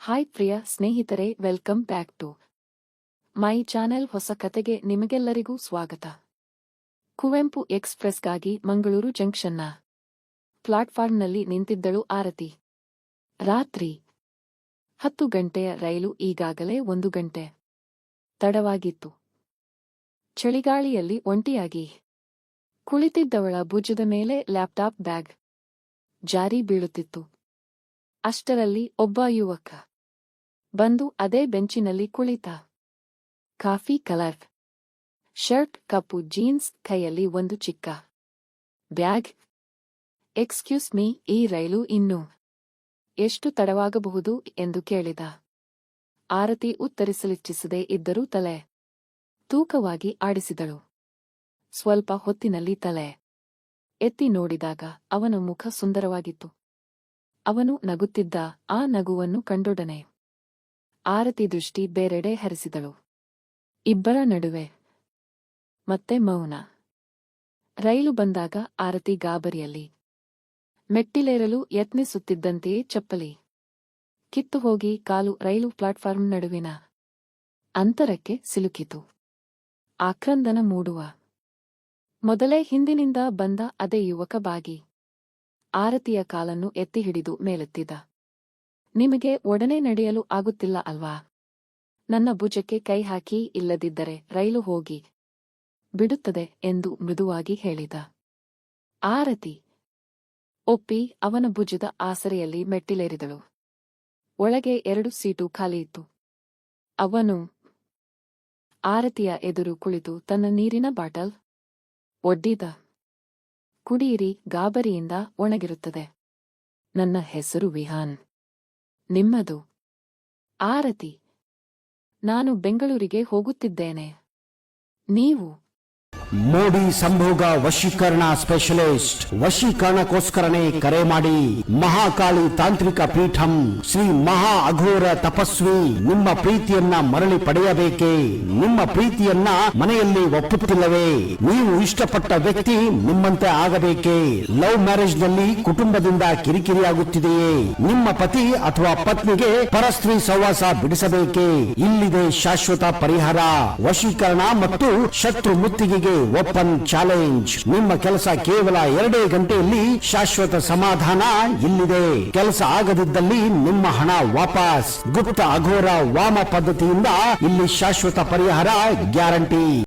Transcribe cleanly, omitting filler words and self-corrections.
Hi ಪ್ರಿಯ ಸ್ನೇಹಿತರೆ, welcome back to my channel. ಹೊಸ ಕತೆಗೆ ನಿಮಗೆಲ್ಲರಿಗೂ ಸ್ವಾಗತ. ಕುವೆಂಪು ಎಕ್ಸ್‌ಪ್ರೆಸ್‌ಗಾಗಿ ಮಂಗಳೂರು ಜಂಕ್ಷನ್ನ ಪ್ಲಾಟ್‌ಫಾರ್ಮ್‌ನಲ್ಲಿ ನಿಂತಿದ್ದಳು ಆರತಿ. ರಾತ್ರಿ 10 ಗಂಟೆಯ ರೈಲು ಈಗಾಗಲೇ 1 ಗಂಟೆ ತಡವಾಗಿತ್ತು. ಚಳಿಗಾಳಿಯಲ್ಲಿ ಒಂಟಿಯಾಗಿ ಕುಳಿತಿದ್ದವಳ ಭುಜದ ಮೇಲೆ ಲ್ಯಾಪ್‌ಟಾಪ್ ಬ್ಯಾಗ್ ಜಾರಿ ಬೀಳುತ್ತಿತ್ತು. ಅಷ್ಟರಲ್ಲಿ ಒಬ್ಬ ಯುವಕ ಬಂದು ಅದೇ ಬೆಂಚಿನಲ್ಲಿ ಕುಳಿತ. ಕಾಫಿ ಕಲರ್ ಶರ್ಟ್, ಕಪ್ಪು ಜೀನ್ಸ್, ಕೈಯಲ್ಲಿ ಒಂದು ಚಿಕ್ಕ ಬ್ಯಾಗ್. ಎಕ್ಸ್ಕ್ಯೂಸ್ ಮೀ, ಈ ರೈಲು ಇನ್ನೂ ಎಷ್ಟು ತಡವಾಗಬಹುದು ಎಂದು ಕೇಳಿದ. ಆರತಿ ಉತ್ತರಿಸಲಿಚ್ಛಿಸದೇ ಇದ್ದರೂ ತಲೆ ತೂಕವಾಗಿ ಆಡಿಸಿದಳು. ಸ್ವಲ್ಪ ಹೊತ್ತಿನಲ್ಲಿ ತಲೆ ಎತ್ತಿ ನೋಡಿದಾಗ ಅವನ ಮುಖ ಸುಂದರವಾಗಿತ್ತು. ಅವನು ನಗುತ್ತಿದ್ದ. ಆ ನಗುವನ್ನು ಕಂಡೊಡನೆ ಆರತಿ ದೃಷ್ಟಿ ಬೇರೆಡೆ ಹರಿಸಿದಳು. ಇಬ್ಬರ ನಡುವೆ ಮತ್ತೆ ಮೌನ. ರೈಲು ಬಂದಾಗ ಆರತಿ ಗಾಬರಿಯಲ್ಲಿ ಮೆಟ್ಟಿಲೇರಲು ಯತ್ನಿಸುತ್ತಿದ್ದಂತೆಯೇ ಚಪ್ಪಲಿ ಕಿತ್ತುಹೋಗಿ ಕಾಲು ರೈಲು ಪ್ಲಾಟ್‌ಫಾರ್ಮ್ ನಡುವಿನ ಅಂತರಕ್ಕೆ ಸಿಲುಕಿತು. ಆಕ್ರಂದನ ಮೂಡುವ ಮೊದಲೇ ಹಿಂದಿನಿಂದ ಬಂದ ಅದೇ ಯುವಕ ಬಾಗಿ ಆರತಿಯ ಕಾಲನ್ನು ಎತ್ತಿ ಹಿಡಿದು ಮೇಲೆತ್ತಿದ. ನಿಮಗೆ ಒಡನೆ ನಡೆಯಲು ಆಗುತ್ತಿಲ್ಲ ಅಲ್ವಾ? ನನ್ನ ಭುಜಕ್ಕೆ ಕೈ ಹಾಕಿ, ಇಲ್ಲದಿದ್ದರೆ ರೈಲು ಹೋಗಿ ಬಿಡುತ್ತದೆ ಎಂದು ಮೃದುವಾಗಿ ಹೇಳಿದ. ಆರತಿ ಒಪ್ಪಿ ಅವನ ಭುಜದ ಆಸರೆಯಲ್ಲಿ ಮೆಟ್ಟಿಲೇರಿದಳು. ಒಳಗೆ 2 ಸೀಟು ಖಾಲಿಯಿತ್ತು. ಅವನು ಆರತಿಯ ಎದುರು ಕುಳಿತು ತನ್ನ ನೀರಿನ ಬಾಟಲ್ ಒಡ್ಡಿದ. ಕುಡಿಯಿರಿ, ಗಾಬರಿಯಿಂದ ಒಣಗಿರುತ್ತದೆ. ನನ್ನ ಹೆಸರು ವಿಹಾನ್. ನಿಮ್ಮದು? ಆರತಿ. ನಾನು ಬೆಂಗಳೂರಿಗೆ ಹೋಗುತ್ತಿದ್ದೇನೆ. ನೀವು? ಮೋಡಿ ಸಂಭೋಗ ವಶೀಕರಣ ಸ್ಪೆಷಲಿಸ್ಟ್. ವಶೀಕರಣಕ್ಕೋಸ್ಕರನೇ ಕರೆ ಮಾಡಿ. ಮಹಾಕಾಳಿ ತಾಂತ್ರಿಕ ಪೀಠಂ ಶ್ರೀ ಮಹಾ ಅಘೋರ ತಪಸ್ವಿ. ನಿಮ್ಮ ಪ್ರೀತಿಯನ್ನ ಮರಳಿ ಪಡೆಯಬೇಕೇ? ನಿಮ್ಮ ಪ್ರೀತಿಯನ್ನ ಮನೆಯಲ್ಲಿ ಒಪ್ಪುತ್ತಿಲ್ಲವೇ? ನೀವು ಇಷ್ಟಪಟ್ಟ ವ್ಯಕ್ತಿ ನಿಮ್ಮಂತೆ ಆಗಬೇಕೇ? ಲವ್ ಮ್ಯಾರೇಜ್ ನಲ್ಲಿ ಕುಟುಂಬದಿಂದ ಕಿರಿಕಿರಿಯಾಗುತ್ತಿದೆಯೇ? ನಿಮ್ಮ ಪತಿ ಅಥವಾ ಪತ್ನಿಗೆ ಪರಸ್ತ್ರೀ ಸಹವಾಸ ಬಿಡಿಸಬೇಕೇ? ಇಲ್ಲಿದೆ ಶಾಶ್ವತ ಪರಿಹಾರ. ವಶೀಕರಣ ಮತ್ತು ಶತ್ರು ಮುತ್ತಿಗೆಗೆ ಓಪನ್ ಚಾಲೆಂಜ್. ನಿಮ್ಮ ಕೆಲಸ ಕೇವಲ 2 ಗಂಟೆಯಲ್ಲಿ ಶಾಶ್ವತ ಸಮಾಧಾನ ಇಲ್ಲಿದೆ. ಕೆಲಸ ಆಗದಿದ್ದಲ್ಲಿ ನಿಮ್ಮ ಹಣ ವಾಪಸ್. ಗುಪ್ತ ಅಘೋರ ವಾಮ ಪದ್ಧತಿಯಿಂದ ಇಲ್ಲಿ ಶಾಶ್ವತ ಪರಿಹಾರ ಗ್ಯಾರಂಟಿ.